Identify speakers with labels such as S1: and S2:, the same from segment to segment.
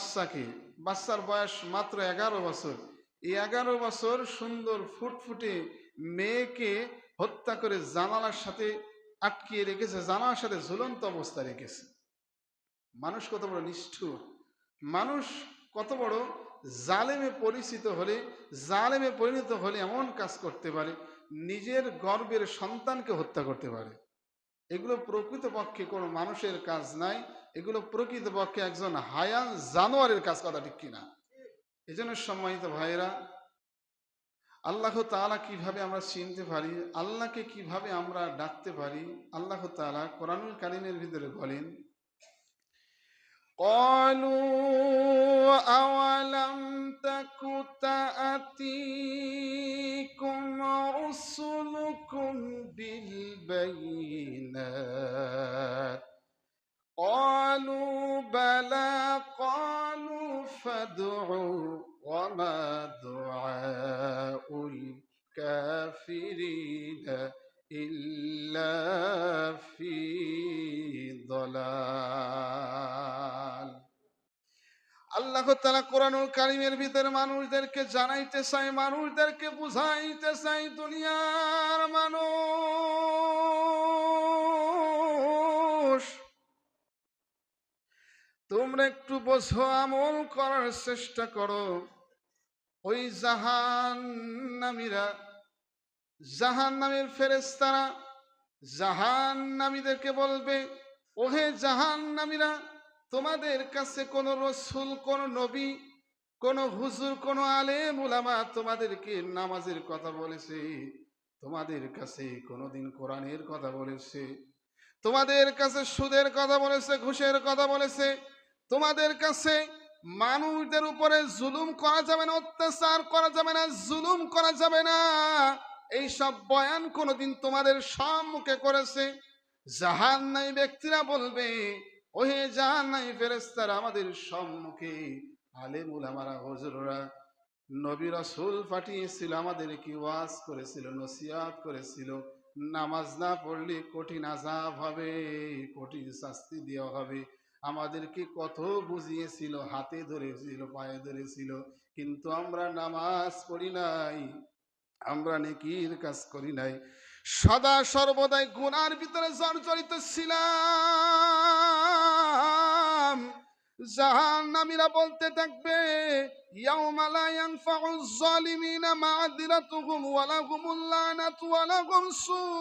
S1: বাচ্চাকে, বাচ্চার বয়স মাত্র 11 বছর, এই 11 বছর সুন্দর ফুটফুটে মেয়েকে হত্যা করে জানালার সাথে আটকিয়ে রেখেছে, জানালার সাথে ঝুলন্ত অবস্থা রেখেছে। মানুষ কত বড় নিষ্ঠুর, মানুষ কত বড় জালেমে পরিণত হলে এমন কাজ করতে পারে, নিজের গর্ভের সন্তানকে হত্যা করতে পারে। এগুলো প্রকৃতপক্ষে কোনো মানুষের কাজ নাই, এগুলো প্রকৃতপক্ষে একজন হায়ান জানোয়ারের কাজ, কথা ঠিক কিনা? এই জন্য সম্মানিত ভাইয়েরা, আল্লাহ তাআলা কিভাবে আমরা চিনতে পারি, আল্লাহকে কিভাবে আমরা ডাকতে পারি, আল্লাহ তাআলা কোরআনুল কারীমের ভিতরে বলেন, قالوا أولم تك تأتيكم رسلكم بالبينات قالوا بلى قالوا فادعوا وما دعاء الكافرين إلا في ضلال। আল্লাহ তাআলা কোরআনুল কারীমের ভিতরে মানুষদেরকে জানাইতে চায়, মানুষদেরকে বুঝাইতে চায়, দুনিয়ার মানুষ তোমরা একটু বোঝো, আমল করার চেষ্টা করো। ওই জাহান্নামের ফেরেশতারা জাহান্নামীদেরকে বলবে, ওহে জাহান্নামীরা, তোমাদের কাছে কোন রসুল, কোন নবী, কোন হুজুর, কোন আলেম উলামা তোমাদেরকে নামাজের কথা বলেছে? তোমাদের কাছে কোনদিন কোরআনের কথা বলেছে? তোমাদের কাছে সুদের কথা বলেছে, ঘুষের কথা বলেছে? তোমাদের কাছে মানুষদের উপরে জুলুম করা যাবে না, অত্যাচার করা যাবে না, জুলুম করা যাবে না, এই সব বয়ান কোনদিন তোমাদের সম্মুখে করেছে? জাহান্নামী ব্যক্তিরা বলবে, ওহে জাহান্নামী ফেরেশতারা, আমাদের সম্মুখে আলেম উলামারা, হুজুররা, নবী রাসূল পাঠিয়েছিল, আমাদেরকে ওয়াজ করেছিল, নসিহত করেছিল, নামাজ না পড়লে কঠিন আযাব হবে, কঠিন শাস্তি দেওয়া হবে, আমাদেরকে কত বুঝিয়েছিল, হাতে ধরেছিল, পায়ে ধরেছিল, কিন্তু আমরা নামাজ পড়ি নাই, আমরা নেকির কাজ করি নাই, সদা সর্বদাই গুনার ভিতরে জর্জরিত ছিলাম। জাহান্নামীরা বলতে থাকবে, ইয়াউমা লা ইয়ানফাউয যালিমিনা মা'যিরাতুহুম ওয়া লাহুমুল লানাতু ওয়া লাহুম সুদ্দার।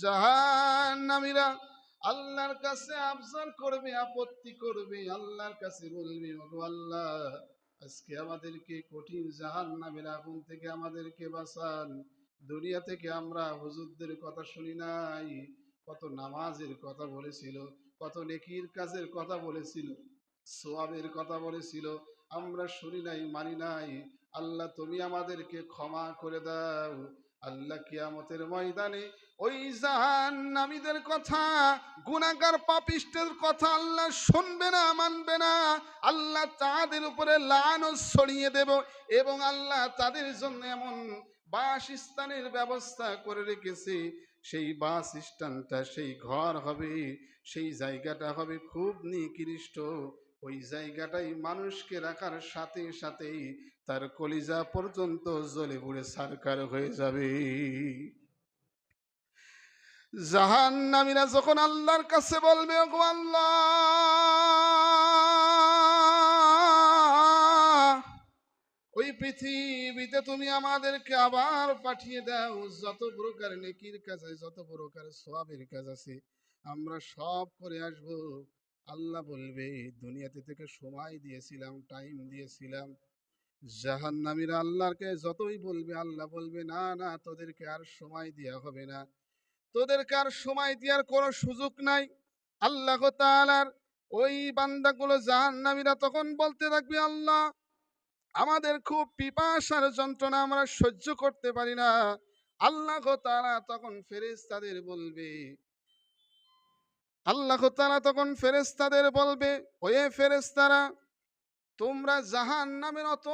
S1: জাহান্নামীরা আল্লাহর কাছে আফসোস করবে, আপত্তি করবে, আল্লাহর কাছে বলবে, ওগো আল্লাহ, আজকে আমাদেরকে কঠিন জাহান্নামের আগুন থেকে আমাদেরকে বাঁচান। দুনিয়া থেকে আমরা হুজুরদের কথা শুনি নাই, কত নামাজের কথা বলেছিল, কত নেকির কাজের কথা বলেছিল, সওয়াবের কথা বলেছিল, আমরা শুনি নাই, মানি নাই। আল্লাহ তুমি আমাদেরকে ক্ষমা করে দাও। আল্লাহ কিয়ামতের ময়দানে ওই জাহান্নামীদের কথা, গুনাহগার পাপিষ্টের কথা আল্লাহ শুনবে না, মানবে না। আল্লাহ তাদের উপরে লানত ছড়িয়ে দেব, এবং আল্লাহ তাদের জন্য এমন বাসস্থানের ব্যবস্থা করে রেখেছে, সেই বাসস্থানটা, সেই ঘর হবে, সেই জায়গাটা হবে খুব নিকৃষ্ট। ওই জায়গাটাই মানুষকে রাখার সাথে সাথেই তার কলিজা পর্যন্ত জ্বলে পুড়ে ছারখার হয়ে যাবে। জাহান্নামীরা যখন আল্লাহর কাছে বলবে, ওগো আল্লাহ, ওই পৃথিবীতে তুমি আমাদেরকে আবার পাঠিয়ে দাও, যত প্রকার নেকির কাজ আছে, যত প্রকার সওয়াবের কাজ আছে, আমরা সব করে আসব। আল্লাহ বলবে, দুনিয়াতে থেকে সময় দিয়েছিলাম, টাইম দিয়েছিলাম। জাহান্নামীরা আল্লাহকে যতই বলবে, আল্লাহ বলবে, না না, তোদেরকে আর সময় দেওয়া হবে না, তোদেরকে আর সময় দেওয়ার কোনো সুযোগ নাই। আল্লাহ তাআলার ওই বান্দাগুলো জাহান্নামীরা তখন বলতে থাকবে, আল্লাহ, আমাদের খুব পিপাসার যন্ত্রণা আমরা সহ্য করতে পারি না। আল্লাহ তাআলা তখন ফেরেশতাদের বলবে, ওহে ফেরেশতারা, তোমরা জাহান্নামের অত